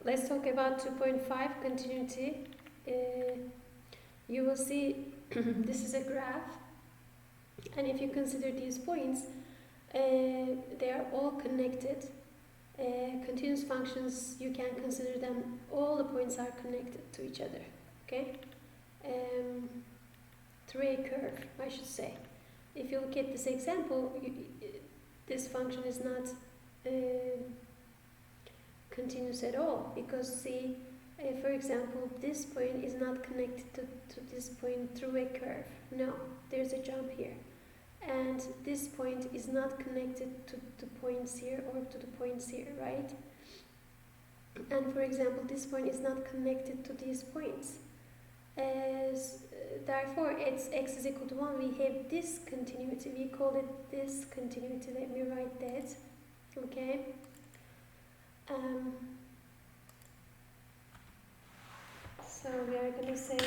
let's talk about 2.5 continuity. You will see this is a graph, and if you consider these points, they are all connected. Continuous functions, you can consider them, all the points are connected to each other, okay? Through a curve, I should say. If you look at this example, this function is not continuous at all, because see, for example, this point is not connected to this point through a curve. No, there's a jump here. And this point is not connected to the points here or to the points here, right? And for example, this point is not connected to these points. Therefore, it's x is equal to 1. We have this continuity. We call it this continuity. Let me write that. Okay. So we are going to say,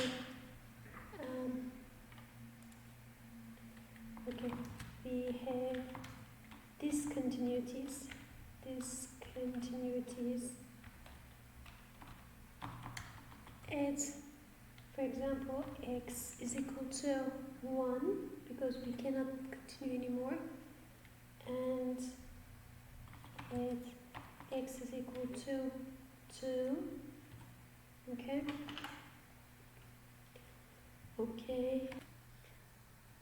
okay, we have discontinuities, at, for example, x is equal to 1, because we cannot continue anymore, and at x is equal to 2, okay?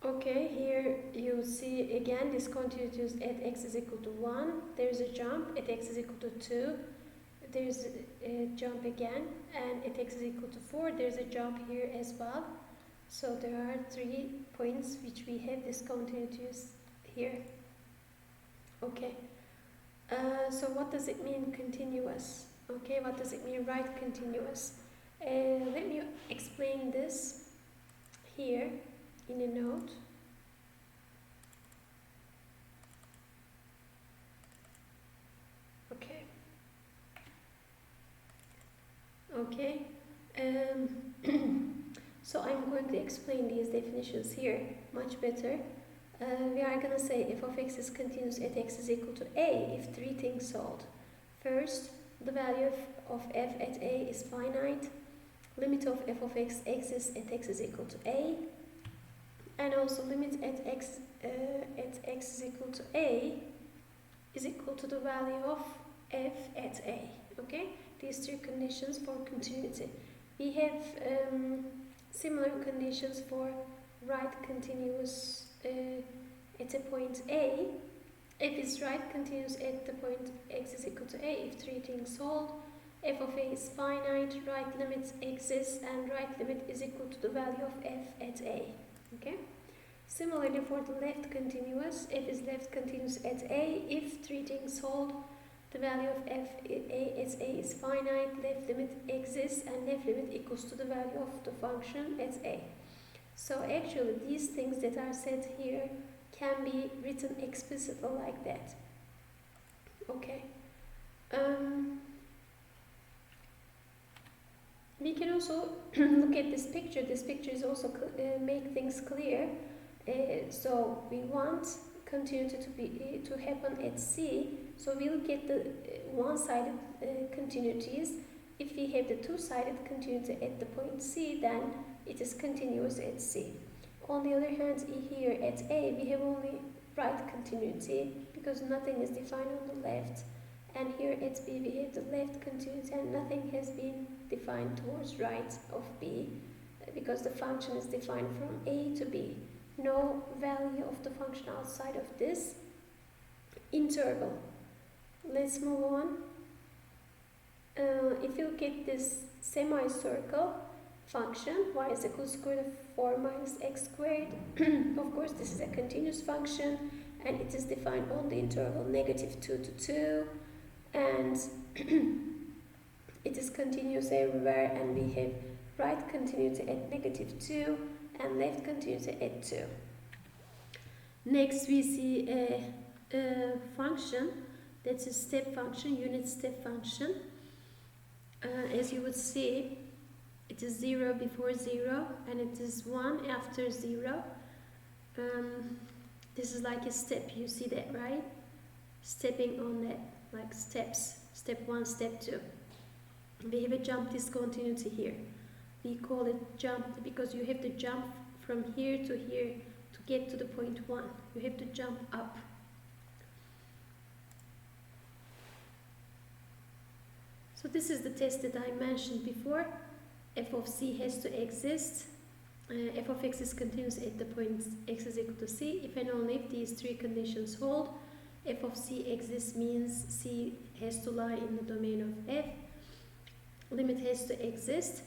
Okay, here you see again discontinuities at x is equal to 1, there's a jump, at x is equal to 2, there's a jump again, and at x is equal to 4, there's a jump here as well. So there are 3 points which we have discontinuities here. Okay, so what does it mean continuous? Okay, what does it mean right continuous? Let me explain this here in a note. Okay. So I'm going to explain these definitions here much better. We are going to say f of x is continuous at x is equal to a if 3 things hold. First, the value of f at a is finite. Limit of f of x exists at x is equal to a, and also limit at x is equal to a is equal to the value of f at a. Okay, these 3 conditions for continuity. We have similar conditions for right continuous at a point a. F is right continuous at the point x is equal to a if 3 things hold. F of a is finite, right limit exists, and right limit is equal to the value of f at a. Okay. Similarly, for the left continuous, f is left continuous at a if 3 things hold. The value of f at a is finite, left limit exists, and left limit equals to the value of the function at a. So actually, these things that are said here can be written explicitly like that. Okay. We can also look at this picture. This picture is also make things clear. So we want continuity to happen at C. So we look at the one-sided continuities. If we have the two-sided continuity at the point C, then it is continuous at C. On the other hand, here at A, we have only right continuity because nothing is defined on the left. And here at B, we have the left continuity and nothing has been defined towards right of B because the function is defined from A to B. No value of the function outside of this interval. Let's move on. If you look at this semicircle function, y is equal to square root of 4 minus x squared. Of course, this is a continuous function and it is defined on the interval -2 to 2. And it is continuous everywhere, and we have right continuity at -2 and left continuity at 2. Next we see a function that's a step function, unit step function. As you would see, it is 0 before 0 and it is 1 after 0. This is like a step, you see that, right? Stepping on that, like steps, step 1, step 2. we have a jump discontinuity here. We call it jump because you have to jump from here to get to the point 1. You have to jump up. So this is the test that I mentioned before. F of c has to exist. F of x is continuous at the point x is equal to c. If and only if these three conditions hold, f of c exists means c has to lie in the domain of f. Limit has to exist,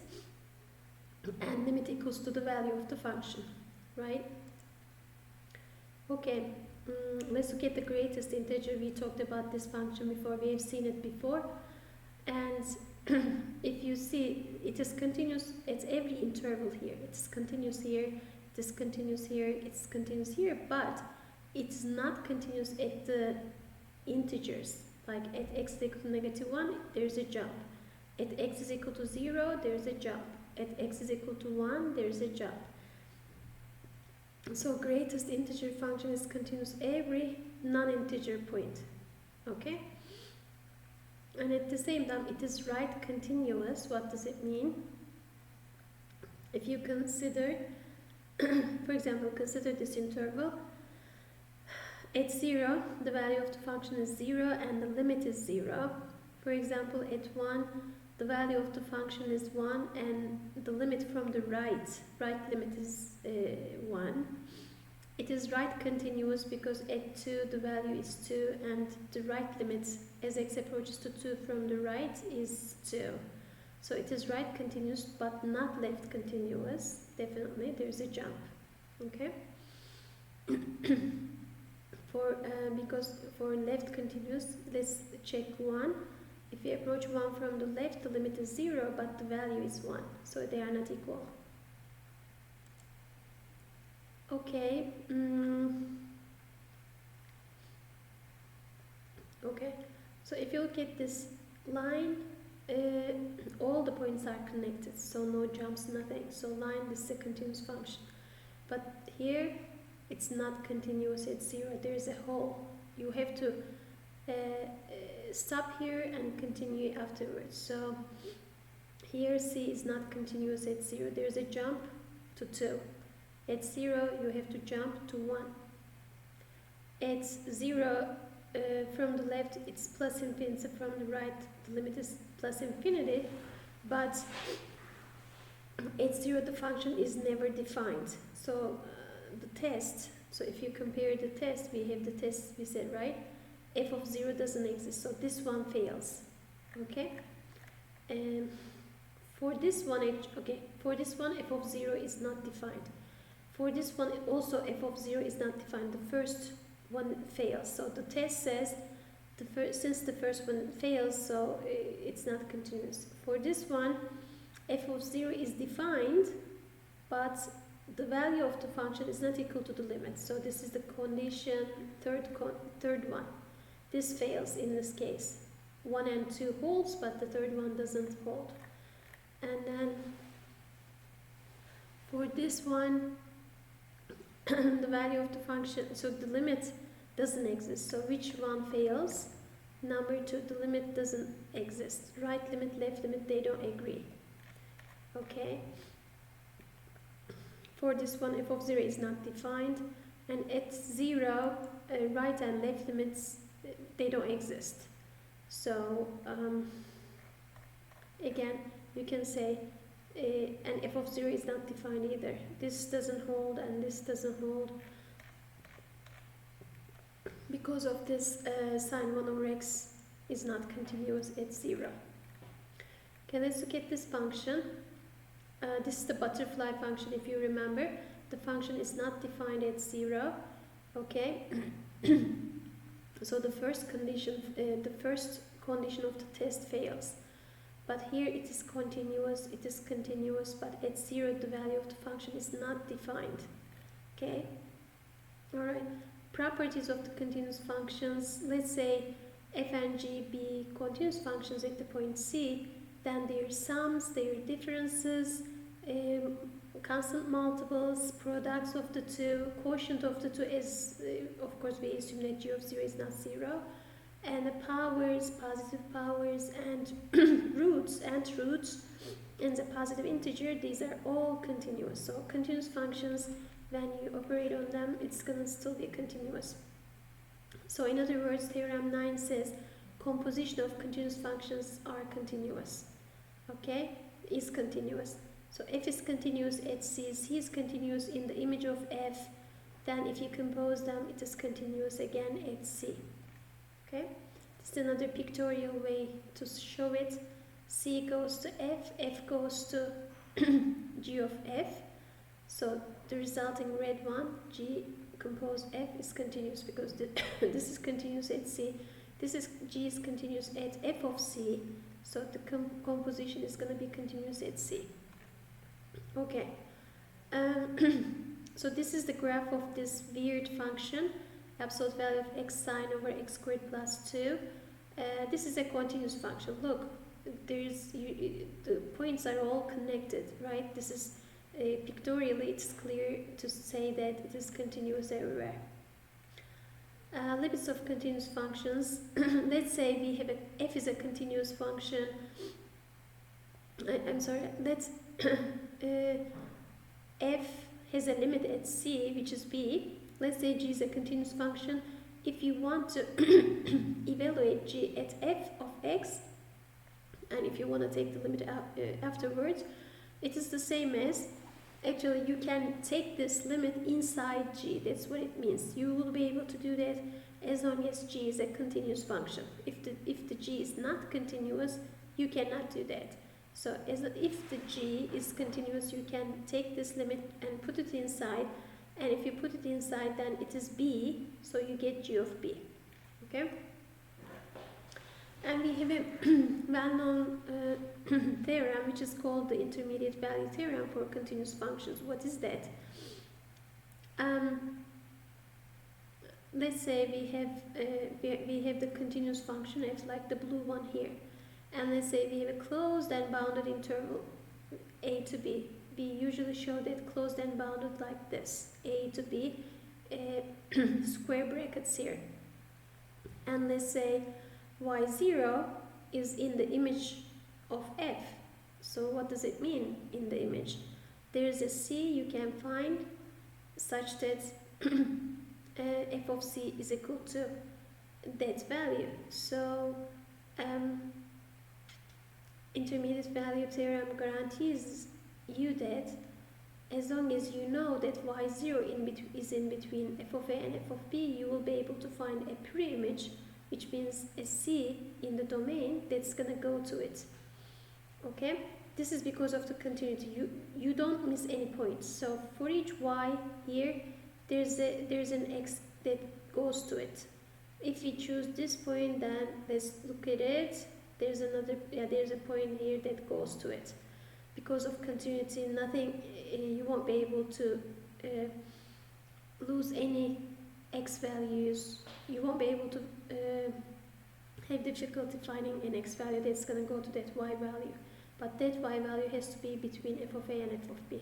and limit equals to the value of the function, right? Okay, let's look at the greatest integer. We talked about this function before. We have seen it before, and if you see, it is continuous at every interval here. It's continuous here, it is continuous here, it's continuous here, but it's not continuous at the integers. Like at x is equal to -1, there's a jump. At x is equal to 0, there's a jump. At x is equal to 1, there's a jump. So greatest integer function is continuous every non-integer point. Okay? And at the same time, it is right continuous. What does it mean? If you consider, for example, consider this interval. At 0, the value of the function is 0 and the limit is 0. For example, at 1, the value of the function is 1 and the limit from the right limit is 1. It is right continuous because at 2 the value is 2 and the right limit as x approaches to 2 from the right is 2. So it is right continuous but not left continuous. Definitely there's a jump. Okay? Because for left continuous, let's check 1. If we approach 1 from the left, the limit is 0 but the value is 1. So they are not equal. Okay. Okay. So if you look at this line, all the points are connected. So no jumps, nothing. So line, this is a continuous function. But here, it's not continuous at 0. There is a hole. You have to stop here and continue afterwards. So here C is not continuous at 0. There is a jump to 2. At 0, you have to jump to 1. At 0, from the left, it's plus infinity. From the right, the limit is plus infinity. But at 0, the function is never defined. So the test, so if you compare the test, we have the test we said, right? F of 0 doesn't exist. So this one fails. Okay? And for this one, f of 0 is not defined. For this one, also f of 0 is not defined. The first one fails. So the test says, since the first one fails, so it's not continuous. For this one, f of 0 is defined, but the value of the function is not equal to the limit. So this is the condition, third one. This fails in this case. 1 and 2 holds, but the third one doesn't hold. And then for this one, the value of the function, so the limit doesn't exist. So which one fails? Number 2, the limit doesn't exist. Right limit, left limit, they don't agree. Okay? For this one, f of 0 is not defined. And at 0, right and left limits, they don't exist. So, again, you can say, and f of 0 is not defined either. This doesn't hold and this doesn't hold. Because of this, sine 1 over x is not continuous at 0. Okay, let's look at this function. This is the butterfly function, if you remember. The function is not defined at 0. Okay. So the first condition of the test fails. But here it is continuous, but at 0 the value of the function is not defined. Okay? Alright. Properties of the continuous functions. Let's say f and g be continuous functions at the point C, then their sums, their differences, constant multiples, products of the two, quotient of the two is, of course we assume that g of 0 is not 0, and the powers, positive powers, and roots and constant, roots, and the positive integer, these are all continuous. So continuous functions, when you operate on them, it's going to still be continuous. So in other words, theorem 9 says composition of continuous functions are continuous. Okay, is continuous. So f is continuous at c, c is continuous in the image of f, then if you compose them, it is continuous again at c. Okay, this is another pictorial way to show it. C goes to f, f goes to g of f. So the resulting red one, g composed f, is continuous because this is continuous at c. This is g is continuous at f of c. So the composition is going to be continuous at c. Okay. So this is the graph of this weird function, absolute value of x sine over x squared plus 2. This is a continuous function. Look, the points are all connected, right? This is pictorially, it's clear to say that it is continuous everywhere. Limits of continuous functions. Let's say we have f is a continuous function. I'm sorry. Let's f has a limit at c, which is b. Let's say g is a continuous function. If you want to evaluate g at f of x, and if you want to take the limit afterwards, it is the same as, actually you can take this limit inside g. That's what it means. You will be able to do that as long as g is a continuous function. If the g is not continuous, you cannot do that. So if the g is continuous, you can take this limit and put it inside, and if you put it inside, then it is b, so you get g of b. Okay? And we have a well-known theorem which is called the intermediate value theorem for continuous functions. What is that? Let's say we have the continuous function f, like the blue one here, and let's say we have a closed and bounded interval a to b. We usually show that closed and bounded like this, a to b, square brackets here, and let's say y0 is in the image of f. So what does it mean in the image? There is a c you can find such that f of c is equal to that value. So intermediate value theorem guarantees you that as long as you know that y0 is in between f of a and f of b, you will be able to find a pre-image, which means a c in the domain that's going to go to it. Okay? This is because of the continuity. You don't miss any points. So for each y here, there's an x that goes to it. If we choose this point, then let's look at it. There's a point here that goes to it. Because of continuity, nothing, you won't be able to lose any x values. You won't be able to have difficulty finding an x value that's going to go to that y value. But that y value has to be between f of a and f of b.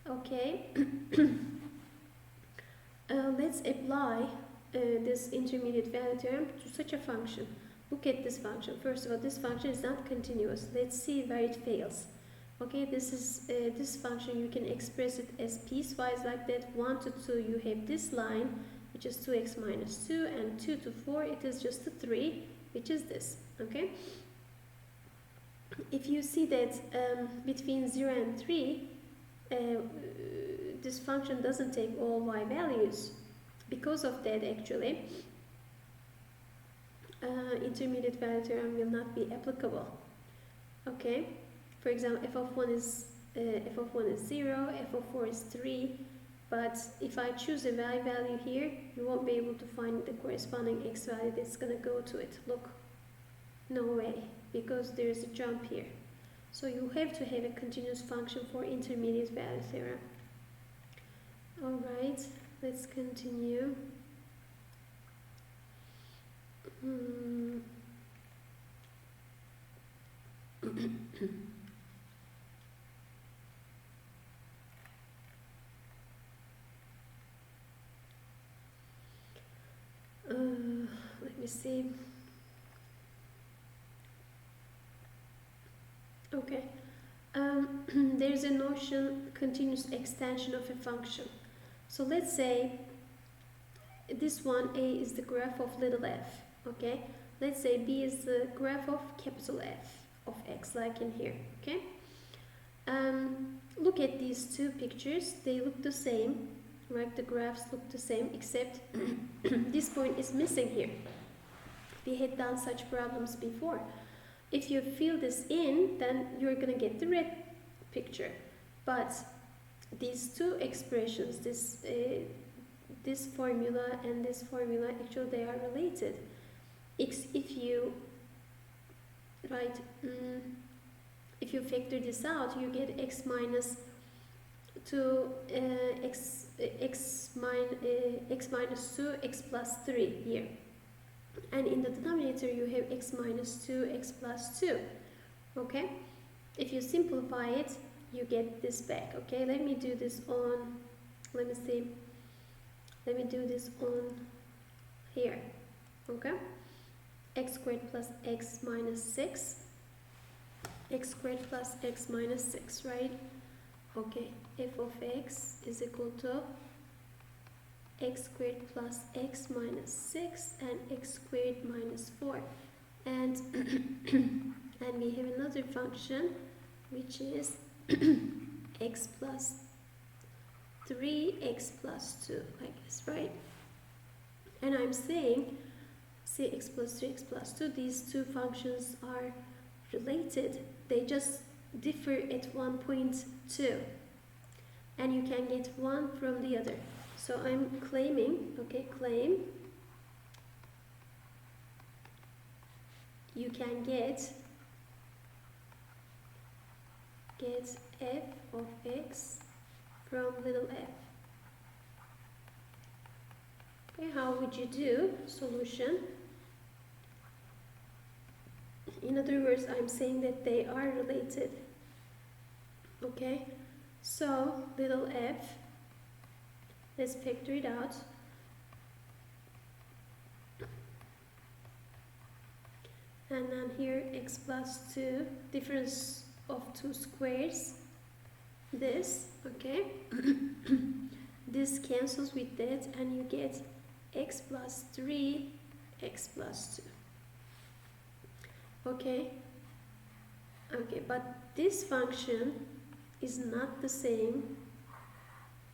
Okay. Let's apply this intermediate value theorem to such a function. Look at this function. First of all, this function is not continuous. Let's see where it fails. Okay, this function, you can express it as piecewise like that. 1 to 2, you have this line, which is 2x minus 2, and 2 to 4, it is just a 3, which is this. Okay. If you see that between 0 and 3, this function doesn't take all y values. Because of that, actually, intermediate value theorem will not be applicable. Okay. For example, f of 1 is 0, f of 4 is 3, but if I choose a y value here, you won't be able to find the corresponding x value that's going to go to it. Look, no way, because there is a jump here. So you have to have a continuous function for intermediate value theorem. Alright, let's continue. Let me see. Okay. There's a notion continuous extension of a function. So let's say this one, A, is the graph of little f. Okay. Let's say B is the graph of capital F of x, like in here. Okay. Look at these two pictures. They look the same, right? The graphs look the same, except this point is missing here. We had done such problems before. If you fill this in, then you're gonna get the red picture. But these two expressions, this formula and this formula, actually they are related. If you if you factor this out, you get x minus 2 x minus 2 x plus 3 here, and in the denominator you have x minus 2 x plus 2. Okay, if you simplify it, you get this back. Okay, let me do this on, let me do this on here. Okay, x squared plus x minus 6, x squared plus x minus 6, right? Okay, f of x is equal to x squared plus x minus 6 and x squared minus 4, and and we have another function which is x plus 3 x plus 2, like this, right? And I'm saying, see, x plus 3 x plus 2, these two functions are related, they just differ at one point too, and you can get one from the other. So I'm claiming, okay, claim you can get f of x from little f. Okay, how would you do solution? In other words, I'm saying that they are related. Okay, so little f, let's factor it out. And then here x plus 2, difference of 2 squares, this, okay? This cancels with that and you get x plus 3 x plus 2. Okay, but this function is not the same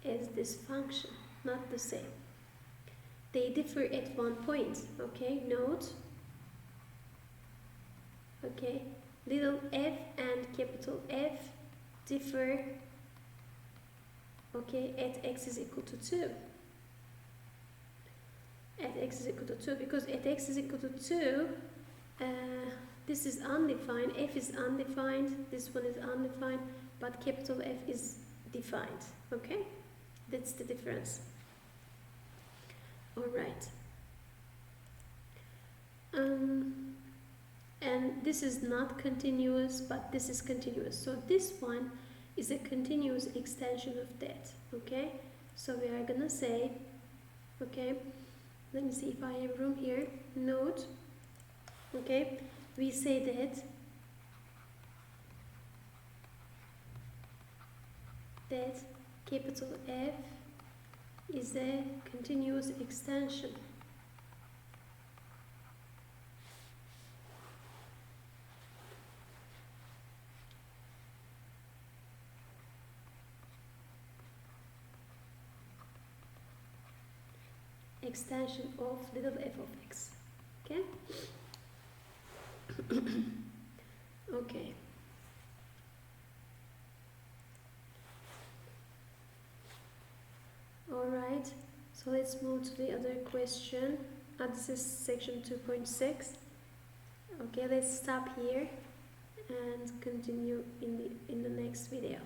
as this function, not the same. They differ at one point, okay? Note, okay, little f and capital F differ, okay, at x is equal to 2. At x is equal to 2, because at x is equal to 2, this is undefined, f is undefined, this one is undefined, but capital F is defined, okay? That's the difference. Alright. And this is not continuous, but this is continuous. So this one is a continuous extension of that, okay? So we are gonna say, okay, let me see if I have room here. Note, okay, we say that capital F is a continuous extension. Extension of little f of x. Okay? Okay. Alright, so let's move to the other question. This is section 2.6. Okay, let's stop here and continue in the next video.